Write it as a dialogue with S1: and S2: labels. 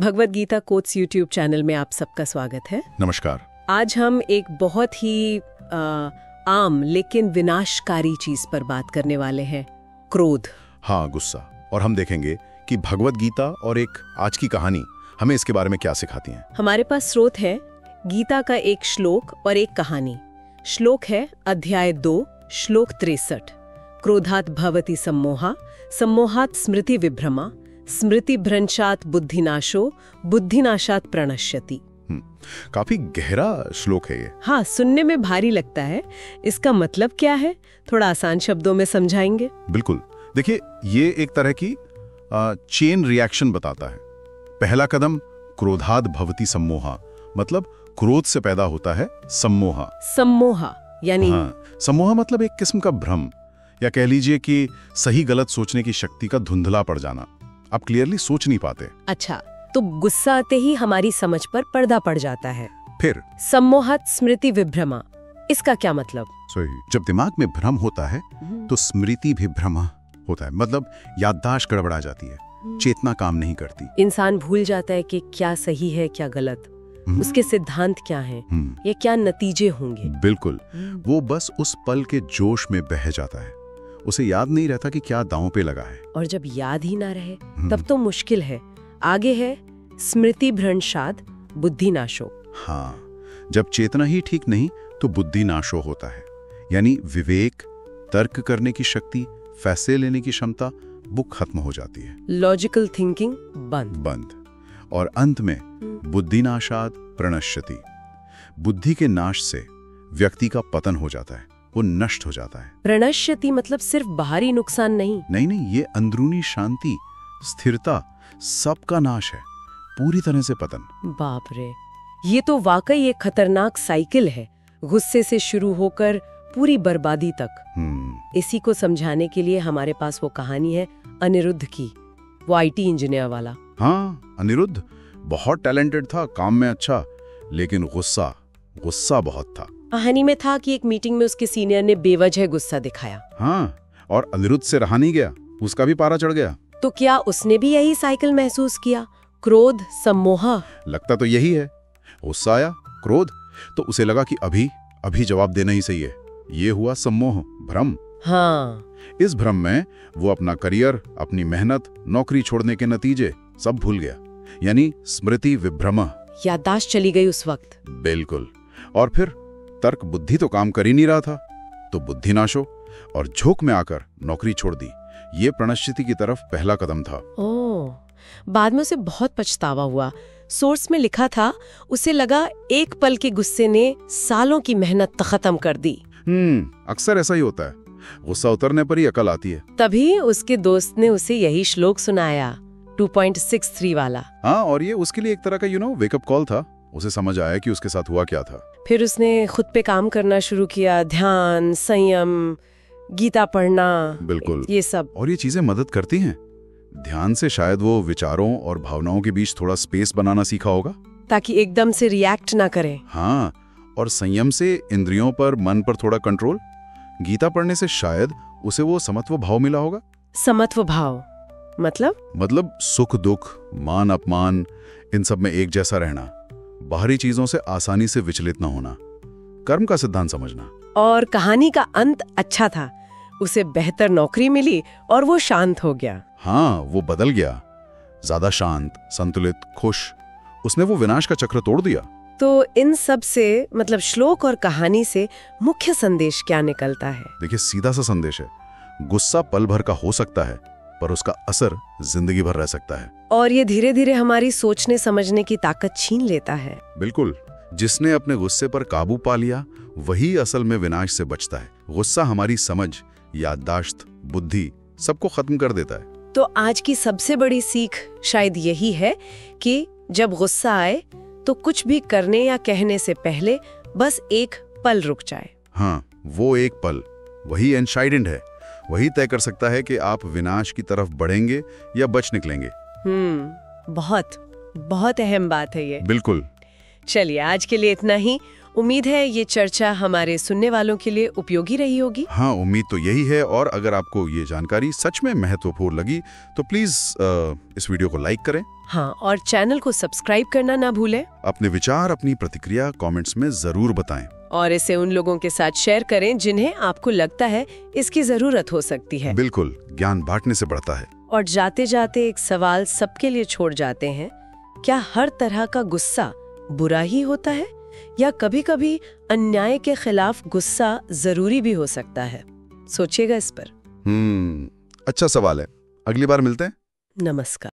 S1: Bhagavad Gita quotes YouTube channel में आप सबका स्वागत है।
S2: नमस्कार।
S1: आज हम एक बहुत ही आम लेकिन विनाशकारी चीज पर बात करने वाले हैं, क्रोध।
S2: हाँ, गुस्सा। और हम देखेंगे कि भगवद गीता और एक आज की कहानी हमें इसके बारे में क्या सिखाती हैं।
S1: हमारे पास स्रोत है गीता का एक श्लोक और एक कहानी। श्लोक है अध्याय 2 श्लोक 63। क्रोधात् भवति सम्मोहा, सम्मोहात् स्मृति विभ्रमा, स्मृति भ्रंशात् बुद्धिनाशो, बुद्धिनाशात् प्रणश्यति।
S2: काफी गहरा श्लोक है ये।
S1: हाँ, सुनने में भारी लगता है। इसका मतलब क्या है, थोड़ा आसान शब्दों में समझाएंगे?
S2: बिल्कुल। देखिए, ये एक तरह की चेन रिएक्शन बताता है। पहला कदम क्रोधात् भवति सम्मोहा, मतलब क्रोध से पैदा होता है सम्मोहा।
S1: सम्मोहा यानी?
S2: हाँ, सम्मोहा मतलब एक किस्म का भ्रम, या कह लीजिए कि सही गलत सोचने की शक्ति का धुंधला पड़ जाना। आप क्लियरली सोच नहीं पाते।
S1: अच्छा, तो गुस्सा आते ही हमारी समझ पर पर्दा पड़ जाता है।
S2: फिर
S1: सम्मोहात् स्मृति विभ्रमा, इसका क्या मतलब?
S2: सही, जब दिमाग में भ्रम होता है तो स्मृति भी भ्रमा होता है, मतलब याददाश्त गड़बड़ा जाती है, चेतना काम नहीं करती।
S1: इंसान भूल जाता है कि क्या सही है क्या गलत, उसके सिद्धांत क्या हैं, ये क्या नतीजे होंगे।
S2: बिल्कुल, वो बस उस पल के जोश में बह जाता है। उसे याद नहीं रहता कि क्या दांव पे लगा है। और
S1: जब याद ही ना रहे तब तो मुश्किल है। आगे है स्मृति भ्रंशात् बुद्धिनाशो।
S2: हाँ, जब चेतना ही ठीक नहीं तो बुद्धिनाशो होता है, यानी विवेक, तर्क करने की शक्ति, फैसले लेने की क्षमता वो खत्म हो जाती है।
S1: लॉजिकल थिंकिंग बंद।
S2: और अंत में बुद्धिनाशात् प्रणश्यति, बुद्धि के नाश से व्यक्ति का पतन हो जाता है, वो नष्ट हो जाता है।
S1: प्रणश्यति मतलब सिर्फ बाहरी नुकसान नहीं?
S2: नहीं, ये अंदरूनी शांति, स्थिरता, सबका नाश है, पूरी तरह से पतन।
S1: बाप रे, ये तो वाकई एक खतरनाक साइकिल है, गुस्से से शुरू होकर पूरी बर्बादी तक। इसी को समझाने के लिए हमारे पास वो कहानी है अनिरुद्ध की, वो IT इंजीनियर वाला।
S2: हाँ, अनिरुद्ध बहुत टैलेंटेड था, काम में अच्छा, लेकिन गुस्सा बहुत था।
S1: कहानी में था कि एक मीटिंग में उसके सीनियर ने बेवजह गुस्सा दिखाया।
S2: हाँ, और अनिरुद्ध से रहा नहीं गया, उसका भी पारा चढ़ गया।
S1: तो क्या उसने भी यही साइकिल महसूस किया, क्रोध सम्मोह?
S2: लगता तो यही है। गुस्सा आया, क्रोध, तो उसे लगा कि अभी जवाब देना ही सही है। ये हुआ सम्मोह, भ्रम।
S1: हाँ,
S2: इस भ्रम में वो अपना करियर, अपनी मेहनत, नौकरी छोड़ने के नतीजे सब भूल गया, यानी स्मृति विभ्रम,
S1: याददाश्त चली गई उस वक्त।
S2: बिल्कुल। और फिर तर्क बुद्धि तो काम कर ही नहीं रहा था, तो बुद्धिनाशो, और झोंक में आकर नौकरी छोड़ दी। ये प्रणश्यति की तरफ पहला कदम था।
S1: ओह, बाद में उसे बहुत पछतावा हुआ। सोर्स में लिखा था उसे लगा एक पल के गुस्से ने सालों की मेहनत खत्म कर दी।
S2: अक्सर ऐसा ही होता है, गुस्सा उतरने पर ही अकल आती है।
S1: तभी उसके दोस्त ने उसे यही श्लोक सुनाया, 2.63 वाला।
S2: हाँ, और ये उसके लिए एक तरह का वेकअप कॉल था। उसे समझ आया कि उसके साथ हुआ क्या था।
S1: फिर उसने खुद पे काम करना शुरू किया, ध्यान, संयम, गीता पढ़ना।
S2: बिल्कुल,
S1: ये सब।
S2: और ये चीजें मदद करती हैं। ध्यान से शायद वो विचारों और भावनाओं के बीच थोड़ा स्पेस बनाना सीखा होगा, ताकि
S1: एकदम से रिएक्ट ना करे।
S2: हाँ, और संयम से इंद्रियों पर, मन पर थोड़ा कंट्रोल। गीता पढ़ने से शायद उसे वो समत्व भाव मिला होगा।
S1: समत्व भाव मतलब
S2: सुख दुख, मान अपमान, इन सब में एक जैसा रहना, बाहरी चीजों से आसानी से विचलित न होना, कर्म का सिद्धांत समझना।
S1: और कहानी का अंत अच्छा था, उसे बेहतर नौकरी मिली और वो शांत हो गया।
S2: हाँ, वो बदल गया, ज्यादा शांत, संतुलित, खुश। उसने वो विनाश का चक्र तोड़ दिया।
S1: तो इन सब से, मतलब श्लोक और कहानी से, मुख्य संदेश क्या निकलता है?
S2: देखिए, सीधा सा संदेश है, गुस्सा पल भर का हो सकता है, पर उसका असर जिंदगी भर रह सकता है।
S1: और ये धीरे धीरे हमारी सोचने समझने की ताकत छीन लेता है।
S2: बिल्कुल, जिसने अपने गुस्से पर काबू पा लिया वही असल में विनाश से बचता है। गुस्सा हमारी समझ, याददाश्त, बुद्धि सबको खत्म कर देता है।
S1: तो आज की सबसे बड़ी सीख शायद यही है कि जब गुस्सा आए तो कुछ भी करने या कहने से पहले बस एक पल रुक जाए।
S2: हाँ, वो एक पल, वही एनशाइडेंट है, वही तय कर सकता है कि आप विनाश की तरफ बढ़ेंगे या बच निकलेंगे।
S1: बहुत अहम बात है ये।
S2: बिल्कुल।
S1: चलिए, आज के लिए इतना ही। उम्मीद है ये चर्चा हमारे सुनने वालों के लिए उपयोगी रही होगी।
S2: हाँ, उम्मीद तो यही है। और अगर आपको ये जानकारी सच में महत्वपूर्ण लगी तो प्लीज इस वीडियो को लाइक करें।
S1: हाँ, और चैनल को सब्सक्राइब करना ना भूलें।
S2: अपने विचार, अपनी प्रतिक्रिया कमेंट्स में जरूर बताएं।
S1: और इसे उन लोगों के साथ शेयर करें जिन्हें आपको लगता है इसकी जरूरत हो सकती है।
S2: बिल्कुल, ज्ञान बांटने से बढ़ता है।
S1: और जाते जाते एक सवाल सबके लिए छोड़ जाते हैं, क्या हर तरह का गुस्सा बुरा ही होता है, या कभी-कभी अन्याय के खिलाफ गुस्सा जरूरी भी हो सकता है? सोचिएगा इस पर।
S2: अच्छा सवाल है। अगली बार मिलते हैं।
S1: नमस्कार।